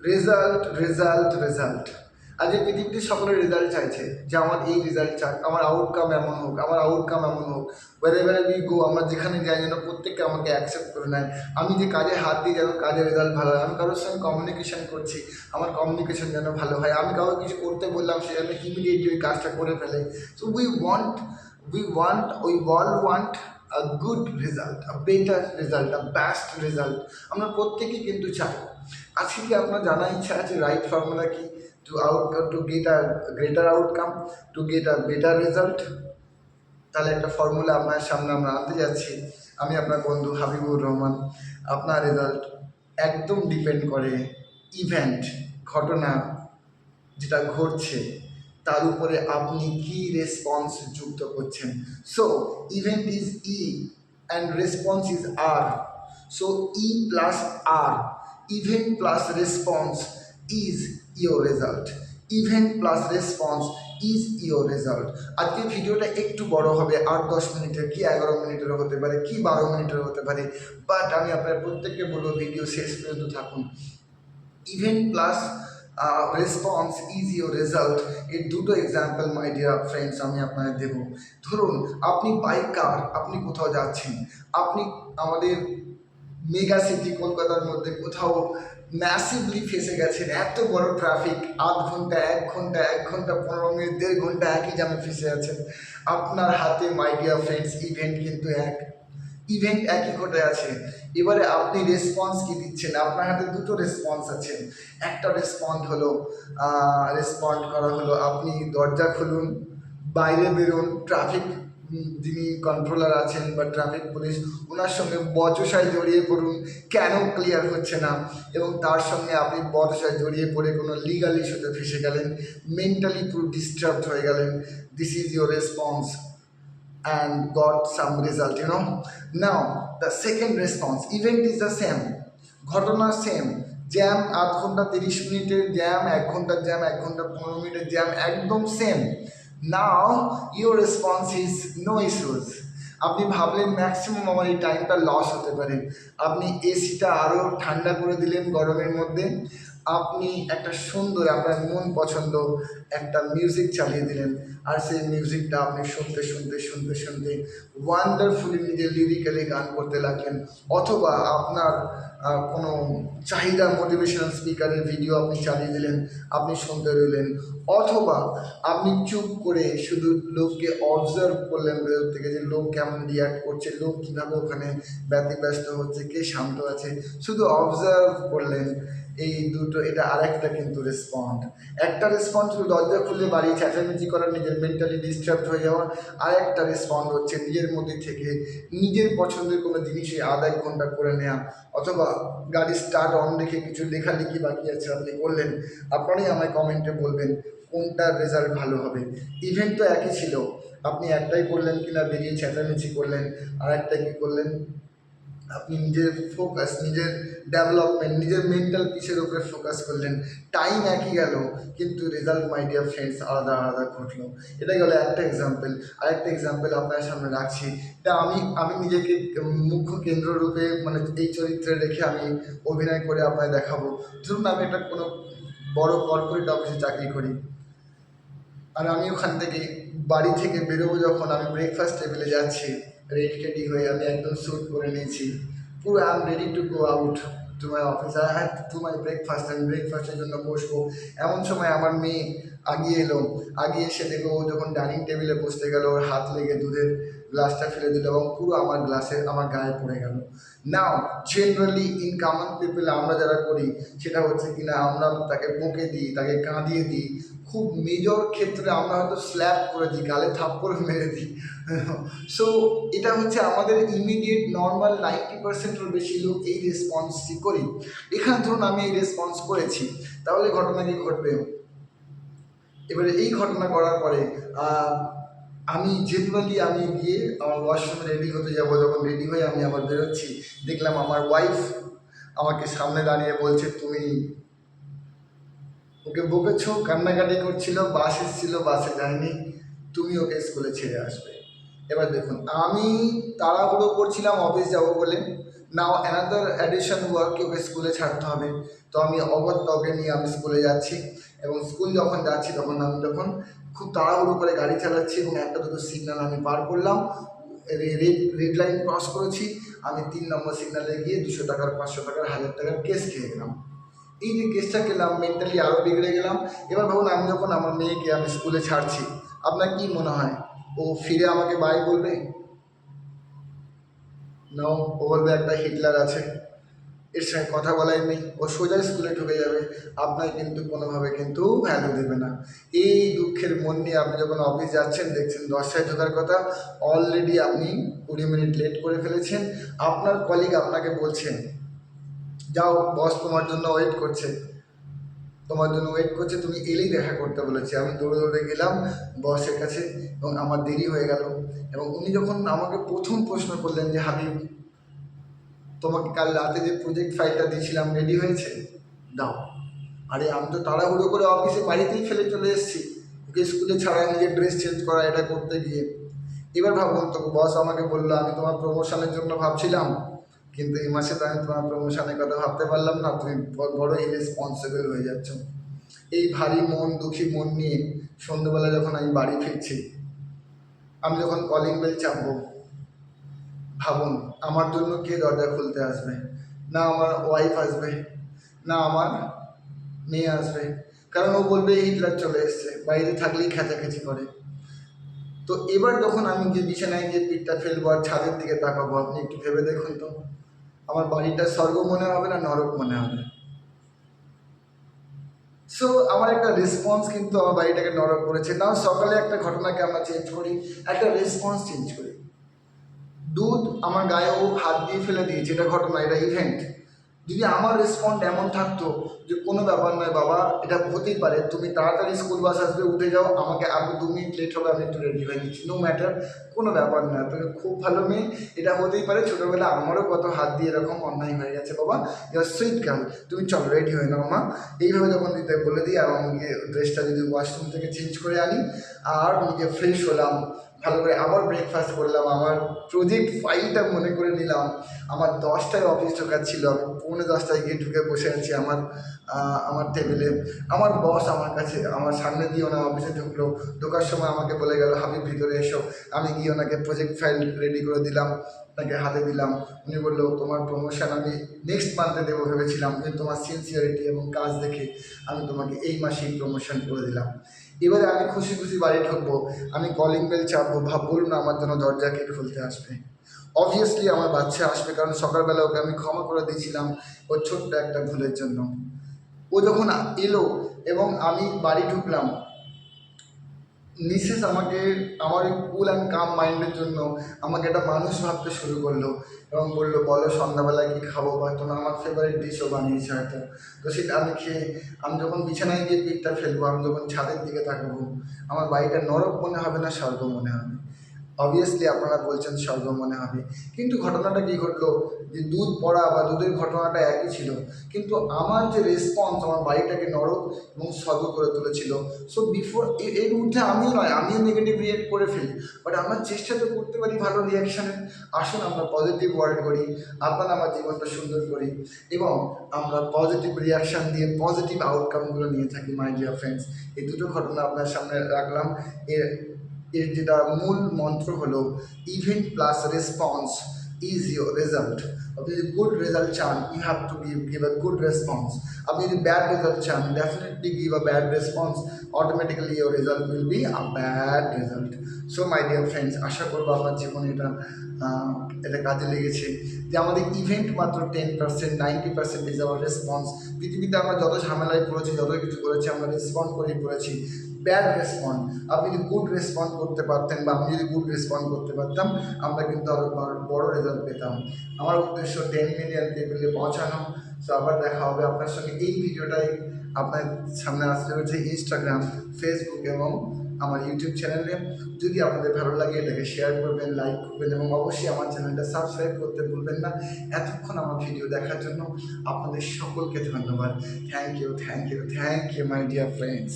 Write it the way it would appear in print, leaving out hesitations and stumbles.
Result result result. আজকে পৃথিবীতে সকলের রেজাল্ট চাইছে যে আমার এই রেজাল্ট চাই, আমার আউটকাম এমন হোক, আমার আউটকাম এমন হোক। ওয়েরেভার উই গো, আমরা যেখানে যাই যেন প্রত্যেককে আমাকে অ্যাকসেপ্ট করে নেয়। আমি যে কাজে হাত দিই যেন কাজের রেজাল্ট ভালো হয়। আমি কারোর সঙ্গে কমিউনিকেশন করছি, আমার কমিউনিকেশন যেন ভালো হয়। আমি কাউকে কিছু করতে বললাম, সে যেন ইমিডিয়েটলি ওই কাজটা করে ফেলে। So we all want a good result, a better result, a best result. আমরা প্রত্যেকেই কিন্তু চাই। আজকে কি আপনার জানার ইচ্ছা আছে রাইট ফর্মুলা কি to get a greater outcome, to get a better result? তাহলে একটা ফর্মুলা আপনার সামনে আমরা আনতে যাচ্ছি। আমি আপনার বন্ধু হাবিবুর রহমান। আপনার রেজাল্ট একদম ডিপেন্ড করে ইভেন্ট, ঘটনা যেটা ঘটছে তার উপরে আপনি কি রেসপন্স যুক্ত করছেন। So event is E and response is R. So E plus R, event plus response is your result. Event plus response is your result. আজকে ভিডিওটা একটু বড় হবে, 8-10 মিনিটের, কি 11 মিনিটের হতে পারে, কি 12 মিনিটের হতে পারে। বাট আমি আপনার প্রত্যেককে বলবো ভিডিও শেষ পর্যন্ত থাকুন। Event plus response is your result, এর দুটো এক্সাম্পল মাই ডিয়ার ফ্রেন্ডস আমি আপনাদের দেবো। ধরুন আপনি বাইকার, আপনি কোথাও যাচ্ছেন, আপনি আমাদের মেগা সিটি কলকাতার মধ্যে কোথাও ম্যাসিভলি ফেসে গেছেন, এত বড় ট্রাফিক, 8 ঘন্টা, 1 ঘন্টা, 1 ঘন্টা 15 মিনিট, 1.5 ঘন্টা একই জামে ফেসে আছেন। আপনার হাতে মাই ডিয়ার ফ্রেন্ডস ইভেন্ট কিন্তু ইভেন্ট একই ঘটে আছে। এবারে আপনি রেসপন্স কি দিচ্ছেন? আপনার হাতে দুটো রেসপন্স আছে। একটা রেসপন্ড করা হলো আপনি দরজা খুলুন, বাইরে বেরোন, ট্রাফিক যিনি কন্ট্রোলার আছেন বা ট্রাফিক পুলিশ, ওনার সঙ্গে বচসায় জড়িয়ে পড়ুন, কেন ক্লিয়ার হচ্ছে না, এবং তার সঙ্গে আপনি বচসায় জড়িয়ে পড়ে কোনো লিগাল ইস্যুতে ফেসে গেলেন, মেন্টালি পুরো ডিস্টার্বড হয়ে গেলেন। This is your response and got some result, you know. Now the second response, event is the same, ঘটনা সেম, জ্যাম 8 ঘন্টা 30 মিনিটের জ্যাম, 1 ঘন্টার জ্যাম, 1 ঘন্টা 15 মিনিটের জ্যাম, একদম same. Now your response is no issues. আপনি ভাবলেন ম্যাক্সিমাম আমার এই টাইমটা লস হতে পারে, আপনি এসিটা আরও ঠান্ডা করে দিলেন গরমের মধ্যে, আপনি একটা সুন্দর আপনার মন পছন্দ একটা মিউজিক চালিয়ে দিলেন, আর সেই মিউজিকটা আপনি শুনতে শুনতে শুনতে শুনতে ওয়ান্ডারফুলি নিজের লিরিক্যালি গান করতে লাগলেন। অথবা আপনার কোনো চাহিদা মোটিভেশনাল স্পিকারের ভিডিও আপনি চালিয়ে দিলেন, আপনি শুনতে রইলেন। অথবা আপনি চুপ করে শুধু লোককে অবজার্ভ করলেন ভেতর থেকে, যে লোক কেমন রিয়াক্ট করছে, লোক কীভাবে ওখানে ব্যতিব্যস্ত হচ্ছে, কে শান্ত আছে, শুধু অবজার্ভ করলেন। এই দুটো, এটা আরেকটা কিন্তু রেসপন্ড। একটা রেসপন্স শুধু দরজা খুলে বাড়ি চেঁচামেচি করা, নিজের মেন্টালি ডিস্টার্ব হয়ে যাওয়া। আরেকটা রেসপন্ড হচ্ছে নিজের মধ্যে থেকে নিজের পছন্দের কোনো জিনিসে 1/2 ঘন্টা করে নেওয়া, অথবা গাড়ি স্টার্ট অন রেখে কিছু লেখালেখি বাকি আছে আপনি করলেন। আপনারাই আমায় কমেন্টে বলবেন কোনটার রেজাল্ট ভালো হবে। ইভেন্ট তো একই ছিল, আপনি একটাই করলেন কিনা বেরিয়ে চেঁচামেচি করলেন, আর একটা কী করলেন, আপনি নিজের ফোকাস, নিজের ডেভেলপমেন্ট, নিজের মেন্টাল পিসের উপরে ফোকাস করলেন। টাইম একই গেল, কিন্তু রেজাল্ট মাই ডিয়ার ফ্রেন্ডস আলাদা আলাদা ঘটলো। এটা গেল একটা এক্সাম্পল। আরেকটা এক্সাম্পল আপনার সামনে রাখছি। এটা আমি নিজেকে মুখ্য কেন্দ্ররূপে, মানে এই চরিত্রে রেখে আমি অভিনয় করে আপনায় দেখাবো। ধরুন আমি একটা কোনো বড় কর্পোরেট অফিসে চাকরি করি, আর আমি ওখান থেকে বাড়ি থেকে বেরোবো, যখন আমি ব্রেকফাস্ট টেবিলে যাচ্ছি রেডি হয়ে, আমি একদম স্যুট করে নিয়েছি, পুরো I am ready to go out to my office, I have to my breakfast, আমি ব্রেকফাস্টের জন্য বসবো। এমন সময় আমার মেয়ে আগিয়ে এলো, আগিয়ে এসে দেখো ও যখন ডাইনিং টেবিলে বসতে গেল, ওর হাত লেগে দুধের গ্লাসটা ফেলে দিল এবং পুরো আমার গ্লাসে আমার গায়ে পড়ে গেল। নাও জেনারেলি ইন কমন পিপল আমরা যারা করি সেটা হচ্ছে কিনা আমরা তাকে বকে দিই, তাকে কাঁদিয়ে দিই। খুব মেজর ক্ষেত্রে আমরা হয়তো স্ল্যাপ করে দিই, গালে থাপ্পড় মেরে দিই। সো এটা হচ্ছে আমাদের ইমিডিয়েট নর্মাল 90%-এর বেশি লোক এই রেসপন্সটি করি। এখানে ধরুন আমি এই রেসপন্স করেছি, তাহলে ঘটনা কি ঘটবে? এবারে এই ঘটনা করার পরে আমি আমি গিয়ে আমার ওয়াশরুমে রেডি হতে যাব। যখন রেডি হয়ে আমি আবার বেরোচ্ছি, দেখলাম আমার ওয়াইফ আমাকে সামনে দাঁড়িয়ে বলছে, তুমি ওকে বকেছো, কান্নাকাটি করছিল, বাস এসেছিলো, বাসে যায়নি, তুমি ওকে স্কুলে ছেড়ে আসবে। এবার দেখুন আমি তাড়াহুড়ো করছিলাম অফিস যাব বলে, নাও অ্যানাদার অ্যাডিশন ওয়ার্ক, ওকে স্কুলে ছাড়তে হবে। তো আমি অগত্যা ওকে নিয়ে আমি স্কুলে যাচ্ছি, এবং স্কুল যখন যাচ্ছি তখন আমি খুব তাড়াহুড়ো করে গাড়ি চালাচ্ছি, এবং একটা দুটো সিগন্যাল আমি পার করলাম, রেড লাইন ক্রস করেছি, আমি 3 নম্বর সিগন্যালে গিয়ে 200 টাকার 500 টাকার 1000 টাকার কেস খেয়ে গেলাম। এই যে কেসটা খেলাম, মেন্টালি আরও বিগড়ে গেলাম। এবার ভাবুন, আমি যখন আমার মেয়েকে আমি স্কুলে ছাড়ছি, আপনার কি মনে হয় ও ফিরে আমাকে বাই বলবে? নাও, ও বলবে একটা হিটলার আছে, এর সঙ্গে কথা বলাই নেই, ও সোজা স্কুলে ঢুকে যাবে। আপনার কিন্তু কোনোভাবে কিন্তু ভ্যালু দেবে না। এই দুঃখের মন নিয়ে আপনি যখন অফিস যাচ্ছেন, দেখছেন 10টায় ঢোকার কথা, অলরেডি আপনি 20 মিনিট লেট করে ফেলেছেন। আপনার কলিগ আপনাকে বলছেন, যাও বস তোমার জন্য ওয়েট করছে, তুমি এলেই দেখা করতে বলেছে। আমি দৌড়ে দৌড়ে গেলাম বসের কাছে, এবং আমার দেরি হয়ে গেল। এবং উনি যখন আমাকে প্রথম প্রশ্ন করলেন যে, হাবিব, তোমাকে কাল রাতে যে প্রজেক্ট ফাইলটা দিয়েছিলাম রেডি হয়েছে? দাও। আরে আমি তো তাড়াহুড়ো করে অফিসে বাড়িতেই ফেলে চলে এসেছি, ওকে স্কুলে ছাড়া, নিজের ড্রেস চেঞ্জ করা, এটা করতে গিয়ে। এবার ভাবুন তো, বস আমাকে বললো আমি তোমার প্রমোশনের জন্য ভাবছিলাম, কিন্তু এই মাসে তো আমি তোমার প্রমোশনের কথা ভাবতে পারলাম না, তুমি বড় ইরেসপন্সিবল হয়ে যাচ্ছ। এই ভারী মন, দুঃখী মন নিয়ে সন্ধ্যেবেলা যখন আমি বাড়ি ফিরছি, আমি যখন কলিং বেল চাপবো, ভাবুন আমার জন্য কে দরজা খুলতে আসবে? না আমার ওয়াইফ আসবে, না আমার মেয়ে আসবে, কারণ ও বলবে হিটলার চলে এসছে, বাইরে থাকলেই খেঁচাখেচি করে। তো এবার যখন আমি যে বিছানায় গিয়ে পিঠটা ফেলবো আর ছাদের দিকে তাকাবো, আপনি একটু ভেবে দেখুন তো, আমার বাড়িটা স্বর্গ মনে হবে না নরক মনে হবে? সো আমার একটা রেসপন্স কিন্তু আমার বাড়িটাকে নরক করেছে। নাও সকালে একটা ঘটনাকে আমরা চেঞ্জ করি, একটা রেসপন্স চেঞ্জ করি। দুধ আমার গায়ে ও হাত দিয়ে ফেলে দিয়েছে, এটা ঘটনা, এটা ইভেন্ট। যদি আমার রেসপন্ড এমন থাকতো যে কোনো ব্যাপার নয় বাবা, এটা হতেই পারে, তুমি তাড়াতাড়ি স্কুল বাস আসবে, উঠে যাও, আমাকে আরও 2 মিনিট লেট হবে, আমি একটু রেডি হয়ে নিচ্ছি, নো ম্যাটার, কোনো ব্যাপার না, তুমি খুব ভালো মেয়ে, এটা হতেই পারে, ছোটোবেলা আমারও কত হাত দিয়ে এরকম অন্যায় হয়ে গেছে বাবা, ইউর সুইট গার্ল, তুমি চলো রেডি হয়ে নাও মা। এইভাবে যখন দিতে বলে দিই, আর আমাকে ড্রেসটা যদি ওয়াশরুম থেকে চেঞ্জ করে আনি, আর নিজে ফ্রেশ হলাম, ভালো করে আবার ব্রেকফাস্ট করলাম, আমার প্রজেক্ট ফাইলটা মনে করে নিলাম, আমার 10টায় অফিস ঢোকার ছিল, আমি 9:45 গিয়ে ঢুকে বসে আছি আমার টেবিলে। আমার বস আমার কাছে, আমার সামনে দিয়ে ওনার অফিসে ঢুকলো, ঢোকার সময় আমাকে বলে গেল, হাবিব ভিতরে এসো। আমি গিয়ে ওনাকে প্রজেক্ট ফাইল রেডি করে দিলাম, তাকে হাতে দিলাম। উনি বললো, তোমার প্রমোশন আমি নেক্সট মান্থে দেবো ভেবেছিলাম, কিন্তু তোমার সিনসিয়ারিটি এবং কাজ দেখে আমি তোমাকে এই মাসেই প্রমোশন করে দিলাম। এবারে আমি খুশি খুশি বাড়ি ঢুকবো, আমি কলিং বেল চাপবো, বলুন না আমার জন্য দরজা কে খুলতে আসবে? অবভিয়াসলি আমার বাচ্চা আসবে, কারণ সকালবেলা ওকে আমি ক্ষমা করে দিয়েছিলাম ওর ছোট্ট একটা ভুলের জন্য। ও যখন এলো এবং আমি বাড়ি ঢুকলাম, মিসেস আমাকে, আমার ওই কুল অ্যান্ড কাম মাইন্ডের জন্য আমাকে একটা মানুষ ভাবতে শুরু করলো, এবং বললো, বলো সন্ধ্যাবেলায় কী খাবো, বা তোমার আমার ফেভারিট ডিশও বানিয়েছে হয়তো। তো সেটা আমি খেয়ে, আমি যখন বিছানায় গিয়ে পিঠটা ফেলবো, আমি যখন ছাদের দিকে তাকাবো, আমার বাড়িটা নরক মনে হবে না স্বর্গ মনে হবে? অবভিয়াসলি আপনারা বলছেন স্বর্গ মনে হবে, কিন্তু ঘটনাটা কী ঘটলো, যে দুধ পড়া বা দুধের ঘটনাটা একই ছিল, কিন্তু আমার যে রেসপন্স আমার বাড়িটাকে নরক এবং স্বর্গ করে তুলেছিল। সো বিফোর, এর ঊর্ধ্বে আমিও নয়, আমিও নেগেটিভ রিয়েক্ট করে ফেলি, বাট আমরা চেষ্টা তো করতে পারি ভালো রিয়াকশানের। আসুন আমরা পজিটিভ ওয়ার্ড করি, আপনার আমার জীবনটা সুন্দর করি, এবং আমরা পজিটিভ রিয়াকশান দিয়ে পজিটিভ আউটকামগুলো নিয়ে থাকি। মাই ডিয়ার ফ্রেন্ডস, এই দুটো ঘটনা আপনার সামনে রাখলাম। এর এর যেটা মূল মন্ত্র হলো, event plus response is your result. আপনি যদি গুড রেজাল্ট চান, you have to give a good response. আপনি যদি ব্যাড রেজাল্ট চান, definitely give a bad response, automatically your result will be a bad result. So my dear friends, আশা করবো আপনার জীবনে এটা কাজে লেগেছে, যে আমাদের ইভেন্ট মাত্র 10%, 90% ইজ আওয়ার রেসপন্স। পৃথিবীতে আমরা যত ঝামেলায় পড়েছি, যত কিছু করেছি, আমরা রেসপন্ড করেই করেছি, ব্যাড রেসপন্ড। আপনি যদি গুড রেসপন্ড করতে পারতেন, বা আমি যদি গুড রেসপন্ড করতে পারতাম, আমরা কিন্তু আরও বড় রেজাল্ট পেতাম। আমার উদ্দেশ্য 10 মিলিয়ন পিপলে পৌঁছানো। সো আবার দেখা হবে আপনার সঙ্গে। এই ভিডিওটাই আপনার সামনে আসতে হচ্ছে ইনস্টাগ্রাম, ফেসবুক এবং আমার ইউটিউব চ্যানেলে। যদি আপনাদের ভালো লাগে, এটাকে শেয়ার করবেন, লাইক করবেন, এবং অবশ্যই আমার চ্যানেলটা সাবস্ক্রাইব করতে ভুলবেন না। এতক্ষণ আমার ভিডিও দেখার জন্য আপনাদের সকলকে ধন্যবাদ। Thank you, thank you, thank you my dear friends.